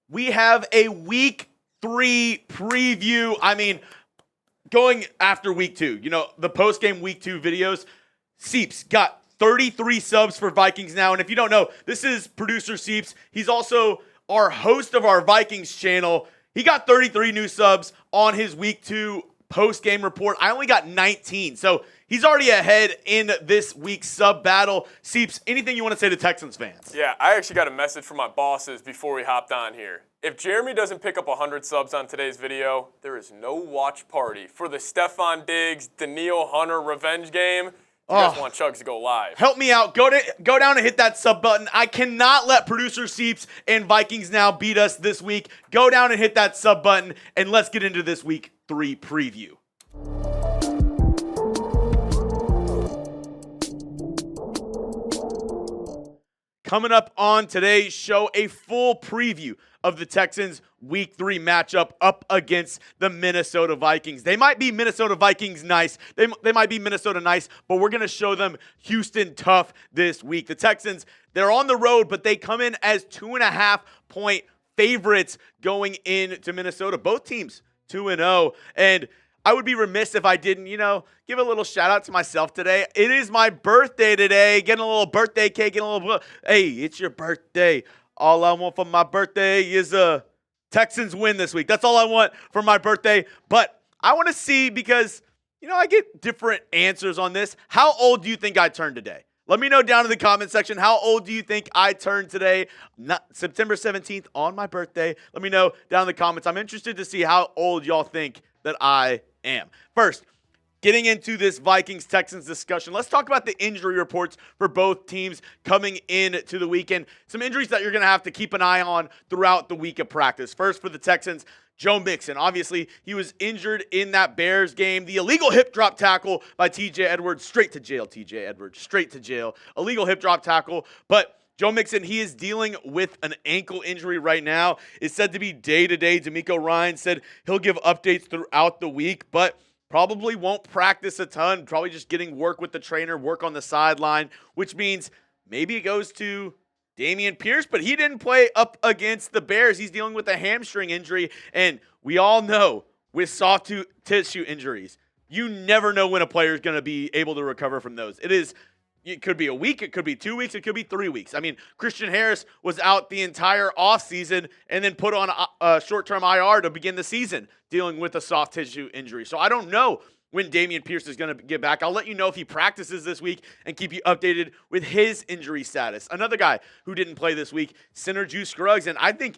we have a week 3 preview. I mean, going after week 2, the post-game week 2 videos, Seeps got 33 subs for Vikings now. And if you don't know, this is producer Seeps. He's also our host of our Vikings channel. He got 33 new subs on his week 2 post-game report. I only got 19. So he's already ahead in this week's sub battle. Seeps, anything you want to say to Texans fans? Yeah, I actually got a message from my bosses before we hopped on here. If Jeremy doesn't pick up 100 subs on today's video, there is no watch party for the Stephon Diggs, Danielle Hunter revenge game. You guys want Chuggs to go live. Help me out. Go down and hit that sub button. I cannot let producer Seeps and Vikings Now beat us this week. Go down and hit that sub button, and let's get into this week 3 preview. Coming up on today's show, a full preview of the Texans' Week 3 matchup up against the Minnesota Vikings. They might be Minnesota Vikings nice. They might be Minnesota nice, but we're going to show them Houston tough this week. The Texans, they're on the road, but they come in as 2.5-point favorites going into Minnesota. Both teams 2-0, and I would be remiss if I didn't, give a little shout out to myself today. It is my birthday today. Getting a little birthday cake, hey, it's your birthday. All I want for my birthday is a Texans win this week. That's all I want for my birthday. But I want to see, because, I get different answers on this. How old do you think I turned today? Let me know down in the comment section. How old do you think I turned today? September 17th on my birthday. Let me know down in the comments. I'm interested to see how old y'all think that I am. First, getting into this Vikings-Texans discussion, let's talk about the injury reports for both teams coming into the weekend. Some injuries that you're going to have to keep an eye on throughout the week of practice. First, for the Texans, Joe Mixon. Obviously, he was injured in that Bears game. The illegal hip drop tackle by T.J. Edwards. Straight to jail, T.J. Edwards. Straight to jail. Illegal hip drop tackle. But Joe Mixon, he is dealing with an ankle injury right now. It's said to be day-to-day. DeMeco Ryans said he'll give updates throughout the week, but probably won't practice a ton. Probably just getting work with the trainer, work on the sideline, which means maybe it goes to Dameon Pierce, but he didn't play up against the Bears. He's dealing with a hamstring injury, and we all know with soft tissue injuries, you never know when a player is going to be able to recover from those. It could be a week, it could be 2 weeks, it could be 3 weeks. I mean, Christian Harris was out the entire offseason and then put on a short-term IR to begin the season dealing with a soft tissue injury. So I don't know when Dameon Pierce is going to get back. I'll let you know if he practices this week and keep you updated with his injury status. Another guy who didn't play this week, center Juice Scruggs, and I think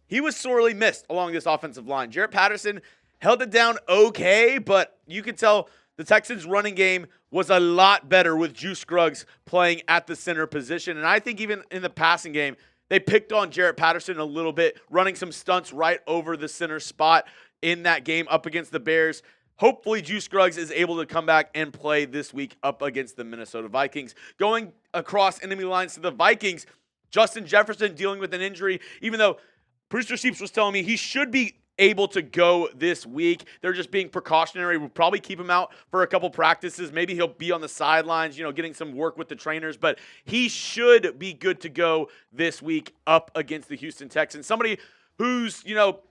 he was sorely missed along this offensive line. Jarrett Patterson held it down okay, but you could tell the Texans' running game was a lot better with Juice Scruggs playing at the center position. And I think even in the passing game, they picked on Jarrett Patterson a little bit, running some stunts right over the center spot in that game up against the Bears. Hopefully, Juice Scruggs is able to come back and play this week up against the Minnesota Vikings. Going across enemy lines to the Vikings, Justin Jefferson dealing with an injury, even though Producer Seeps was telling me he should be able to go this week. They're just being precautionary. We'll probably keep him out for a couple practices. Maybe he'll be on the sidelines, getting some work with the trainers, but he should be good to go this week up against the Houston Texans. Somebody whose,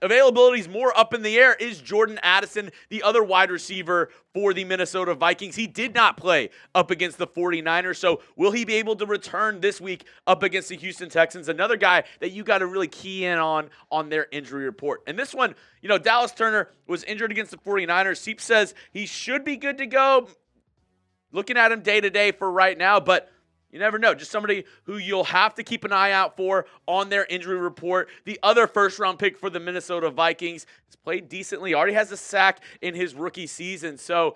availability is more up in the air is Jordan Addison, the other wide receiver for the Minnesota Vikings. He did not play up against the 49ers, so will he be able to return this week up against the Houston Texans? Another guy that you got to really key in on their injury report. And this one, Dallas Turner was injured against the 49ers. Seep says he should be good to go. Looking at him day to day for right now, but you never know. Just somebody who you'll have to keep an eye out for on their injury report. The other first-round pick for the Minnesota Vikings has played decently. Already has a sack in his rookie season. So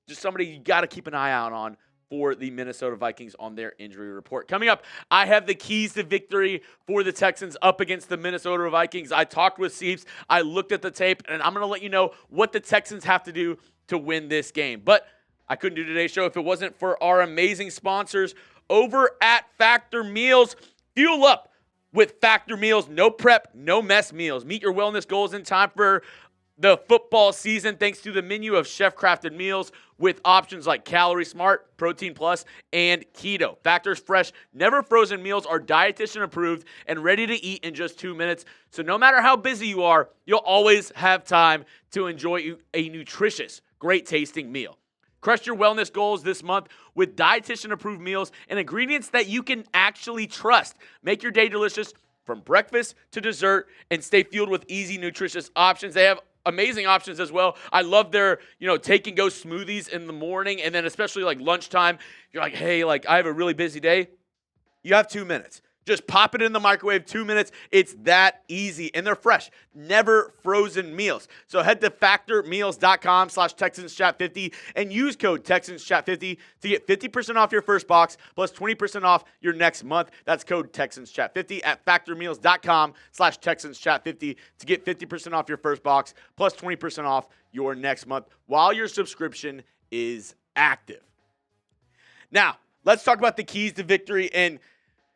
just somebody you got to keep an eye out on for the Minnesota Vikings on their injury report. Coming up, I have the keys to victory for the Texans up against the Minnesota Vikings. I talked with Seeps. I looked at the tape, and I'm going to let you know what the Texans have to do to win this game. But I couldn't do today's show if it wasn't for our amazing sponsors over at Factor Meals. Fuel up with Factor Meals. No prep, no mess meals. Meet your wellness goals in time for the football season thanks to the menu of chef-crafted meals with options like Calorie Smart, Protein Plus, and Keto. Factor's fresh, never frozen meals are dietitian approved and ready to eat in just 2 minutes. So no matter how busy you are, you'll always have time to enjoy a nutritious, great tasting meal. Crush your wellness goals this month with dietitian approved meals and ingredients that you can actually trust. Make your day delicious from breakfast to dessert and stay fueled with easy, nutritious options. They have amazing options as well. I love their, take and go smoothies in the morning, and then especially like lunchtime. You're like, hey, I have a really busy day. You have 2 minutes. Just pop it in the microwave, 2 minutes. It's that easy, and they're fresh, never frozen meals. So head to factormeals.com/TexansChat50 and use code TexansChat50 to get 50% off your first box plus 20% off your next month. That's code TexansChat50 at factormeals.com/TexansChat50 to get 50% off your first box plus 20% off your next month while your subscription is active. Now, let's talk about the keys to victory, and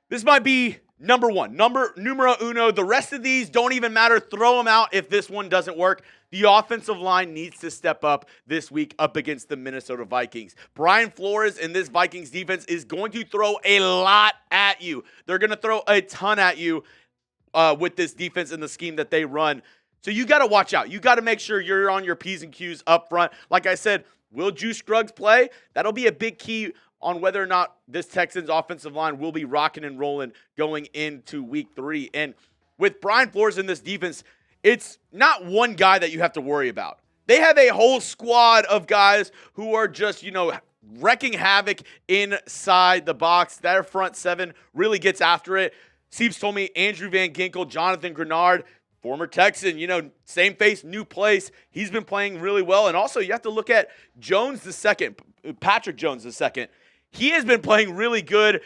this might be numero uno. The rest of these don't even matter. Throw them out if this one doesn't work. The offensive line needs to step up this week up against the Minnesota Vikings. Brian Flores and this Vikings defense is going to throw a lot at you. They're going to throw a ton at you with this defense and the scheme that they run. So you got to watch out. You got to make sure you're on your P's and Q's up front. Like I said, will Juice Scruggs play? That'll be a big key on whether or not this Texans offensive line will be rocking and rolling going into week 3. And with Brian Flores in this defense, it's not one guy that you have to worry about. They have a whole squad of guys who are just, wrecking havoc inside the box. Their front seven really gets after it. Seeps told me Andrew Van Ginkel, Jonathan Grenard, former Texan, same face, new place. He's been playing really well. And also you have to look at Patrick Jones II. He has been playing really good,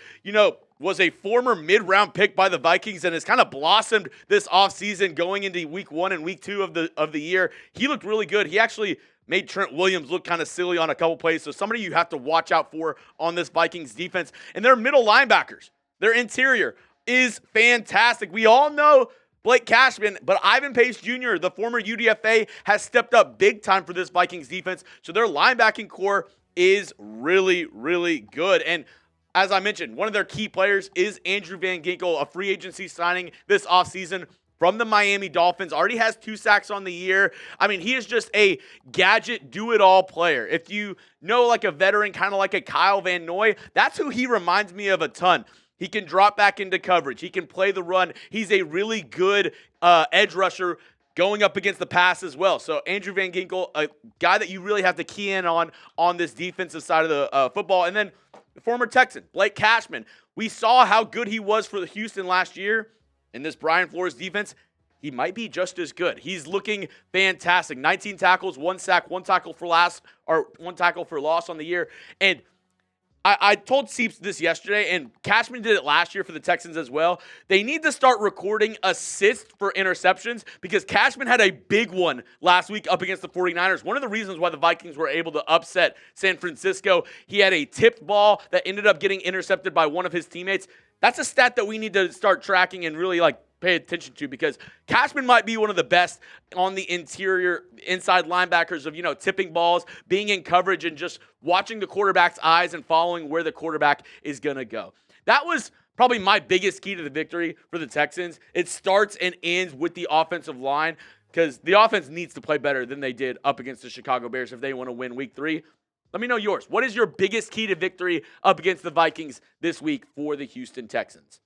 was a former mid-round pick by the Vikings and has kind of blossomed this offseason going into week 1 and week 2 of the year. He looked really good. He actually made Trent Williams look kind of silly on a couple plays. So somebody you have to watch out for on this Vikings defense. And their middle linebackers, their interior is fantastic. We all know Blake Cashman, but Ivan Pace Jr., the former UDFA, has stepped up big time for this Vikings defense. So their linebacking core is really, really good. And as I mentioned, one of their key players is Andrew Van Ginkel, a free agency signing this offseason from the Miami Dolphins. Already has 2 sacks on the year. I mean, he is just a gadget, do-it-all player. If you know like a veteran, kind of like a Kyle Van Noy, that's who he reminds me of a ton. He can drop back into coverage. He can play the run. He's a really good edge rusher going up against the pass as well. So Andrew Van Ginkel, a guy that you really have to key in on this defensive side of the football. And then the former Texan, Blake Cashman. We saw how good he was for the Houston last year. In this Brian Flores defense, he might be just as good. He's looking fantastic. 19 tackles, 1 sack, 1 tackle for loss on the year. And I told Seeps this yesterday, and Cashman did it last year for the Texans as well. They need to start recording assists for interceptions because Cashman had a big one last week up against the 49ers. One of the reasons why the Vikings were able to upset San Francisco, he had a tipped ball that ended up getting intercepted by one of his teammates. That's a stat that we need to start tracking and really pay attention to because Cashman might be one of the best on the inside linebackers of, tipping balls, being in coverage, and just watching the quarterback's eyes and following where the quarterback is going to go. That was probably my biggest key to the victory for the Texans. It starts and ends with the offensive line because the offense needs to play better than they did up against the Chicago Bears if they want to win week 3. Let me know yours. What is your biggest key to victory up against the Vikings this week for the Houston Texans?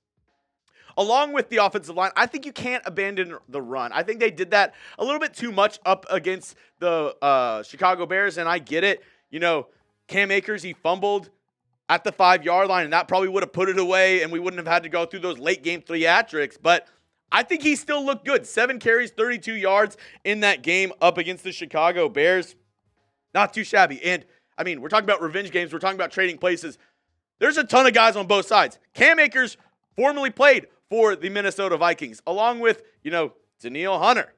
Along with the offensive line, I think you can't abandon the run. I think they did that a little bit too much up against the Chicago Bears, and I get it. Cam Akers, he fumbled at the 5-yard line, and that probably would have put it away, and we wouldn't have had to go through those late-game theatrics. But I think he still looked good. 7 carries, 32 yards in that game up against the Chicago Bears. Not too shabby. And, we're talking about revenge games. We're talking about trading places. There's a ton of guys on both sides. Cam Akers formerly played for the Minnesota Vikings, along with, Danielle Hunter.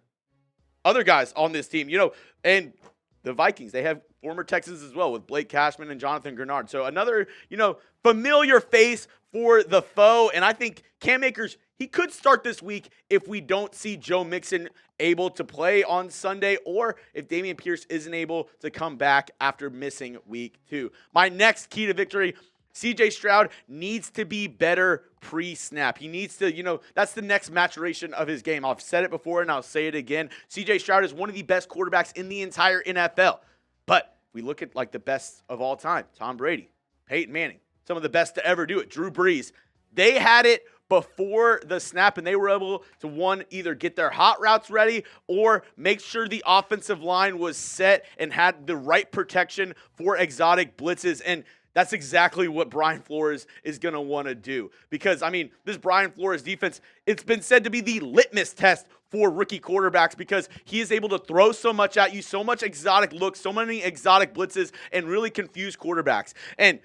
Other guys on this team, and the Vikings, they have former Texans as well with Blake Cashman and Jonathan Grenard. So another, familiar face for the foe. And I think Cam Akers, he could start this week if we don't see Joe Mixon able to play on Sunday, or if Dameon Pierce isn't able to come back after missing week 2. My next key to victory, C.J. Stroud needs to be better pre-snap. He needs to, that's the next maturation of his game. I've said it before and I'll say it again. C.J. Stroud is one of the best quarterbacks in the entire NFL. But we look at like the best of all time, Tom Brady, Peyton Manning, some of the best to ever do it, Drew Brees. They had it before the snap, and they were able to, either get their hot routes ready or make sure the offensive line was set and had the right protection for exotic blitzes. And that's exactly what Brian Flores is going to want to do. Because, this Brian Flores defense, it's been said to be the litmus test for rookie quarterbacks because he is able to throw so much at you, so much exotic looks, so many exotic blitzes, and really confuse quarterbacks. And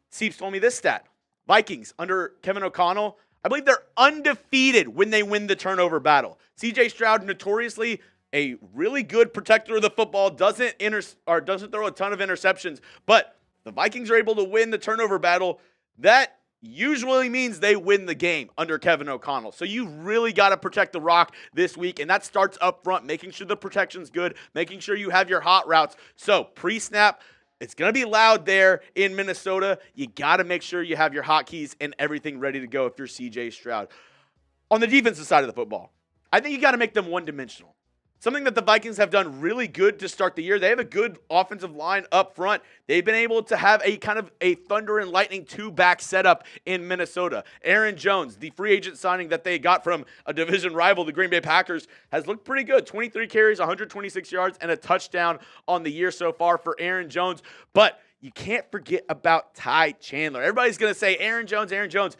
Seeps told me this stat. Vikings, under Kevin O'Connell, I believe they're undefeated when they win the turnover battle. C.J. Stroud, notoriously a really good protector of the football, doesn't throw a ton of interceptions, but the Vikings are able to win the turnover battle. That usually means they win the game under Kevin O'Connell. So you really got to protect the rock this week, and that starts up front, making sure the protection's good, making sure you have your hot routes. So pre-snap, it's going to be loud there in Minnesota. You got to make sure you have your hotkeys and everything ready to go if you're C.J. Stroud. On the defensive side of the football, I think you got to make them one-dimensional. Something that the Vikings have done really good to start the year. They have a good offensive line up front. They've been able to have a kind of a thunder and lightning two-back setup in Minnesota. Aaron Jones, the free agent signing that they got from a division rival, the Green Bay Packers, has looked pretty good. 23 carries, 126 yards, and a touchdown on the year so far for Aaron Jones. But you can't forget about Ty Chandler. Everybody's going to say Aaron Jones, Aaron Jones.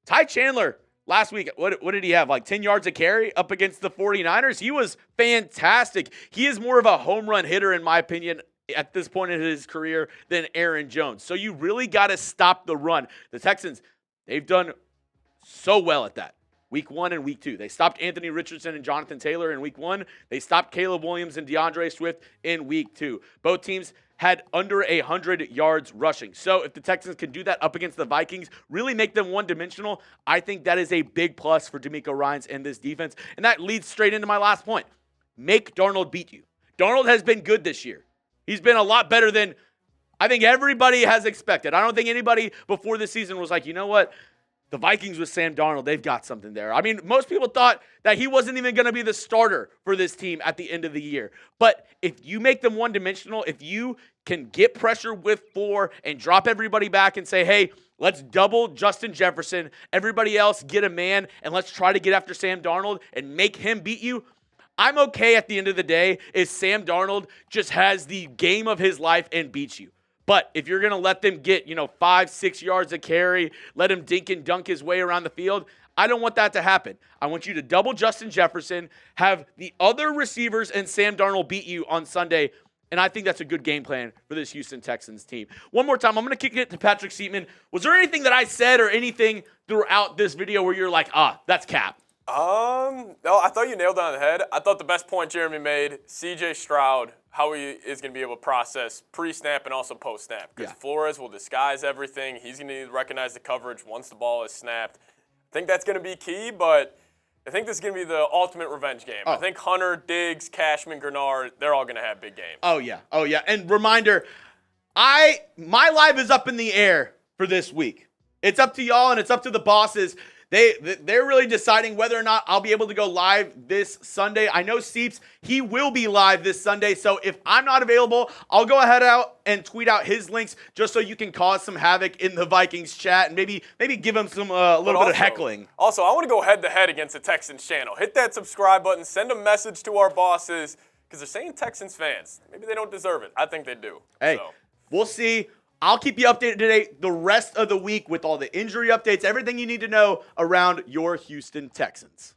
Ty Chandler, last week, what did he have? Like 10 yards a carry up against the 49ers? He was fantastic. He is more of a home run hitter, in my opinion, at this point in his career than Aaron Jones. So you really got to stop the run. The Texans, they've done so well at that. Week 1 and week 2. They stopped Anthony Richardson and Jonathan Taylor in week 1. They stopped Caleb Williams and DeAndre Swift in week 2. Both teams had under 100 yards rushing. So if the Texans can do that up against the Vikings, really make them one-dimensional, I think that is a big plus for DeMeco Ryans and this defense. And that leads straight into my last point. Make Darnold beat you. Darnold has been good this year. He's been a lot better than I think everybody has expected. I don't think anybody before this season was like, you know what? The Vikings with Sam Darnold, they've got something there. Most people thought that he wasn't even going to be the starter for this team at the end of the year. But if you make them one-dimensional, if you can get pressure with 4 and drop everybody back and say, hey, let's double Justin Jefferson, everybody else get a man, and let's try to get after Sam Darnold and make him beat you, I'm okay at the end of the day if Sam Darnold just has the game of his life and beats you. But if you're going to let them get, 5-6 yards a carry, let him dink and dunk his way around the field, I don't want that to happen. I want you to double Justin Jefferson, have the other receivers and Sam Darnold beat you on Sunday, and I think that's a good game plan for this Houston Texans team. One more time, I'm going to kick it to Patrick Seatman. Was there anything that I said or anything throughout this video where you're like, that's cap? No, I thought you nailed it on the head. I thought the best point Jeremy made, C.J. Stroud, how he is going to be able to process pre-snap and also post-snap. Because Flores will disguise everything. He's going to recognize the coverage once the ball is snapped. I think that's going to be key, but I think this is going to be the ultimate revenge game. I think Hunter, Diggs, Cashman, Grenard, they're all going to have big games. Oh, yeah. And reminder, my live is up in the air for this week. It's up to y'all and it's up to the bosses. They're really deciding whether or not I'll be able to go live this Sunday. I know Seeps, he will be live this Sunday. So if I'm not available, I'll go ahead out and tweet out his links just so you can cause some havoc in the Vikings chat and maybe give him some a little bit of heckling. Also, I want to go head-to-head against the Texans channel. Hit that subscribe button. Send a message to our bosses because they're saying Texans fans. Maybe they don't deserve it. I think they do. Hey, we'll see. I'll keep you updated today, the rest of the week with all the injury updates, everything you need to know around your Houston Texans.